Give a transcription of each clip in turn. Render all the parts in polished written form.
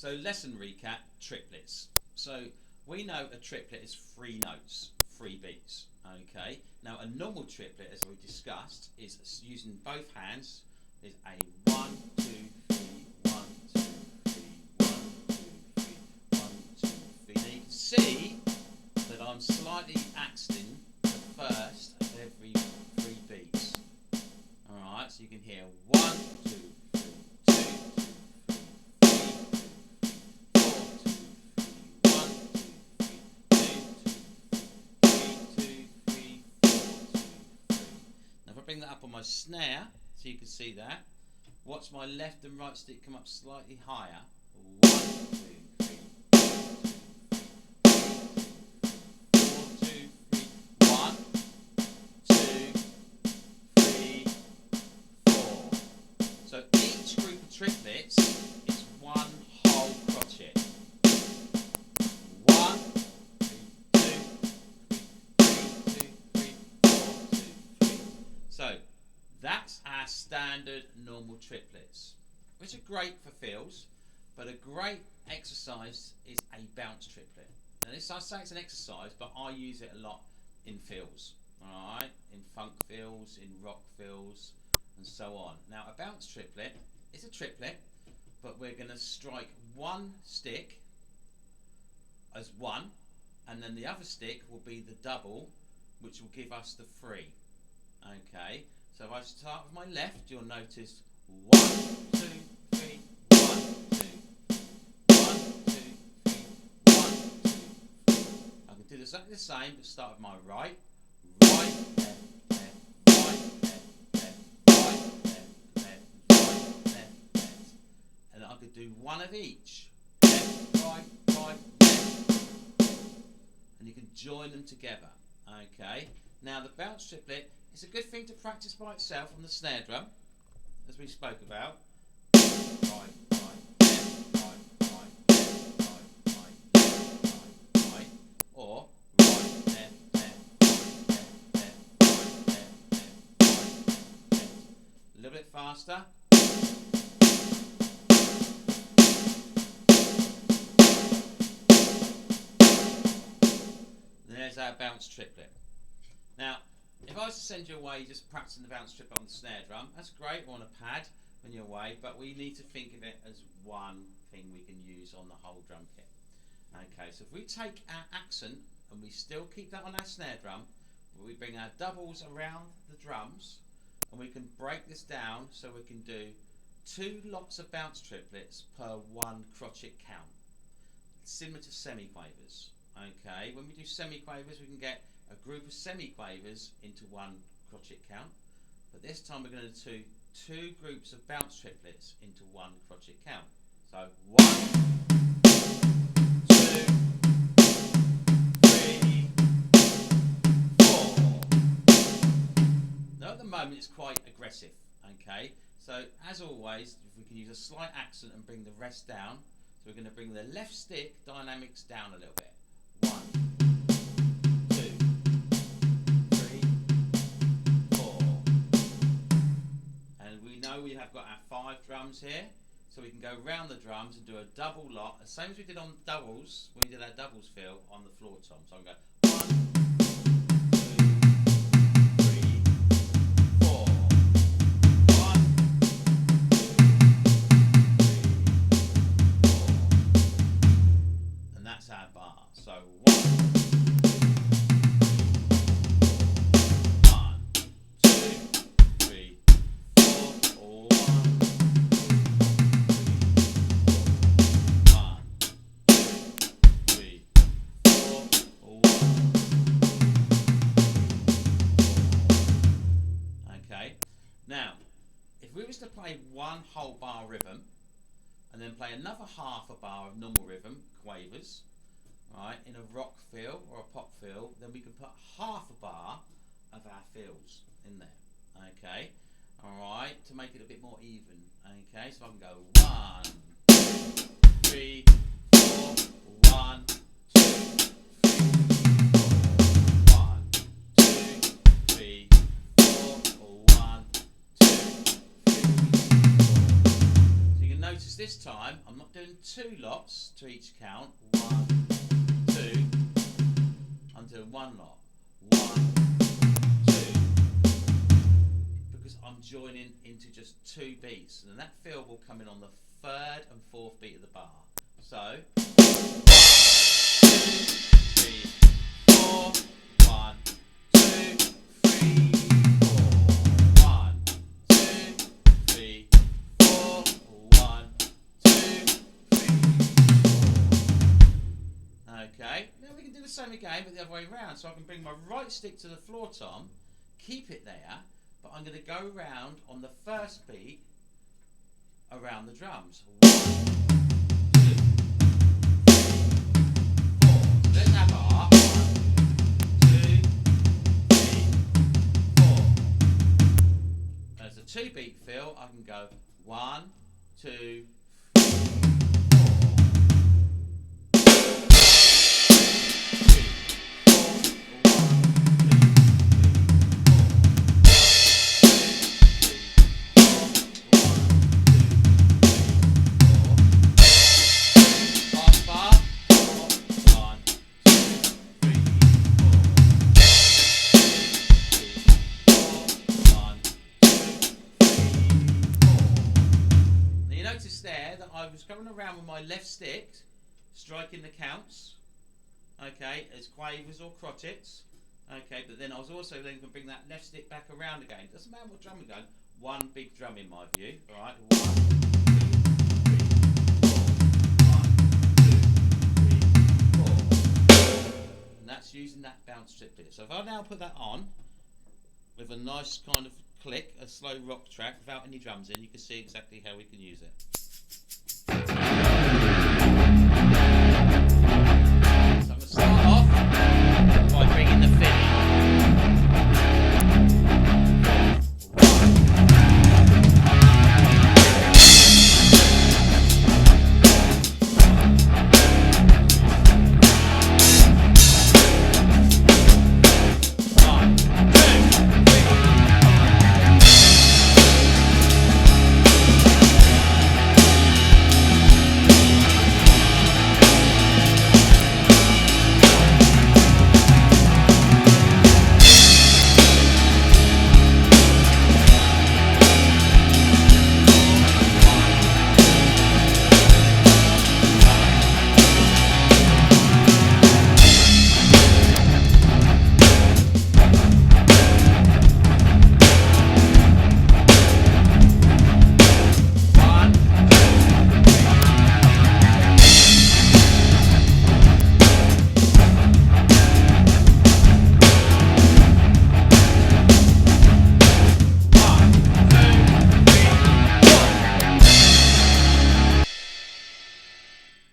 So lesson recap, triplets. So we know a triplet is 3 notes, 3 beats. Okay. Now a normal triplet, as we discussed, is using both hands. Is a 1, 2, 3, 1, 2, 3, 1, 2, 3, 1, 2, 3. Now you can see that I'm slightly accenting the first of every 3 beats. Alright, so you can hear 1, 2, 3, 2, 2, 3, 3, 4, 2, 3, 1, 2, 3, 2, 2, 3, 3, 4, 2, 3. Now if I bring that up on my snare, so you can see that. Watch my left and right stick come up slightly higher. 1, 2, 3, 4, 2, 3, 1, 2, 3, 4. So each group of triplets is one whole crotchet. 1, 2, 3, 3, 4, 2, 3. So that's our standard normal triplets, which are great for fills, but a great exercise is a bounce triplet. Now this, I say it's an exercise, but I use it a lot in fills, alright, in funk fills, in rock fills, and so on. Now a bounce triplet is a triplet, but we're going to strike one stick as 1, and then the other stick will be the double, which will give us the 3. Okay. So if I start with my left, you'll notice 1, 2, 3, 1, 2, 1, 2, 3, 1, 2, 3. I can do exactly the same, but start with my right, right, left, left, right, left, left, right, left, left, right, left, left. And I could do one of each. Left, right, right, left. And you can join them together. Okay. Now the bounce triplet, it's a good thing to practice by itself on the snare drum, as we spoke about. Right, right, left, right, right, left, right, right, left, right, right. Or right, left, left, right, left, left, right, left, left, right, left, left. A little bit faster. There's our bounce triplet. Now, if I was to send you away just practicing the bounce triplet on the snare drum, that's great, or on a pad when you're away, but we need to think of it as one thing we can use on the whole drum kit. Okay, so if we take our accent and we still keep that on our snare drum, we bring our doubles around the drums and we can break this down so we can do 2 lots of bounce triplets per 1 crotchet count, similar to semiquavers. Okay, when we do semiquavers we can get a group of semiquavers into 1 crotchet count, but this time we're going to do 2 groups of bounce triplets into 1 crotchet count. So 1, 2, 3, 4. Now at the moment it's quite aggressive. Okay, so as always, if we can use a slight accent and bring the rest down, so we're going to bring the left stick dynamics down a little bit. 1, 2, 3, 4. And we know we have got our 5 drums here, so we can go round the drums and do a double lot, the same as we did on doubles when we did our doubles fill on the floor tom. So I'm going 1, 2, 3, 4. 1, 2, 3, 4. And that's our bar. So 1, 2, 3, 4, 1, 2, 3, 4, 1. Okay. Now, if we was to play 1 whole bar rhythm and then play another half a bar of normal rhythm, quavers, right, in a rock fill or a pop fill, then we can put half a bar of our fills in there. Okay, alright, to make it a bit more even. Okay, so I can go 1, 2, 3, 4, 1, 2, 3, 4, 1, 2, 3, 4, 1, 2, 3, 4. So you can notice this time I'm not doing 2 lots to each count. 1, 2. I'm doing 1 lot. 1, 2. Because I'm joining into just 2 beats. And that fill will come in on the 3rd and 4th beat of the bar. So 1, 2, 3, 4. 1, 2, 3, 4. 1, 2, 3, 4. 1, 2, 3, 4. Okay, now we can do the same again, but the other way around. So I can bring my right stick to the floor tom, keep it there, but I'm going to go round on the first beat around the drums. 1, 2, 3, 4. So let's have our 1, 2, 3, 4. As a 2-beat fill, I can go 1, 2, there that I was going around with my left stick, striking the counts, okay, as quavers or crotchets, okay, but then I was also then going to bring that left stick back around again. Doesn't matter what drum we're going, one big drum in my view, alright, 1, 2, 3, 4, 1, 2, 3, 4, and that's using that bounce triplet. So if I now put that on, with a nice kind of click, a slow rock track without any drums in, you can see exactly how we can use it. So I'm going to start off by bringing the fill in.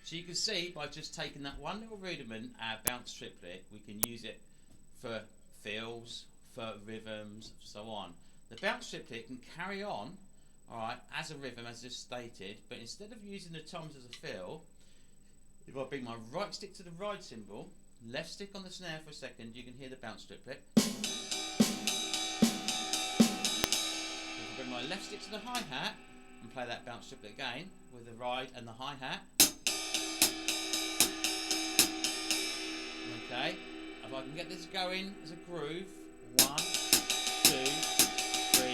So you can see by just taking that one little rudiment, our bounce triplet, we can use it for fills, for rhythms, so on. The bounce triplet can carry on, alright, as a rhythm as just stated, but instead of using the toms as a fill, if I bring my right stick to the ride cymbal, left stick on the snare for a second, you can hear the bounce triplet. If I bring my left stick to the hi-hat and play that bounce triplet again with the ride and the hi-hat. Okay, if I can get this going as a groove, 1, 2, 3,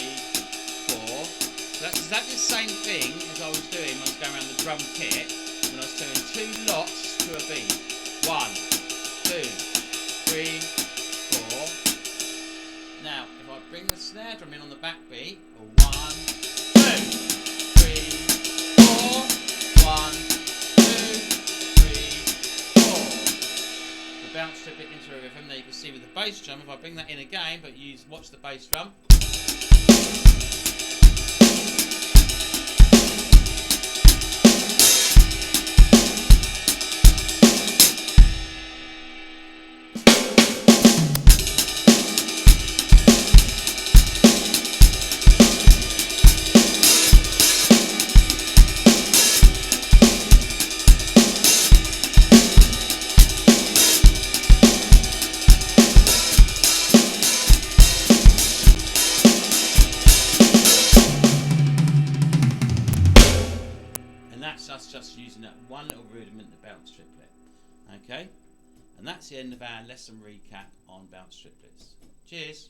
4. So that's exactly the same thing as I was doing when I was going around the drum kit, when I was doing 2 lots to a beat. 1, 2, 3, 4. Now, if I bring the snare drum in on the back beat, 1, 2, 3, 4. 1, 2, 3, 4. The bounce triplet into a rhythm. There you can see with the bass drum, if I bring that in again, but watch the bass drum. that's us just using that one little rudiment, the bounce triplet. Okay, and that's the end of our lesson recap on bounce triplets. Cheers.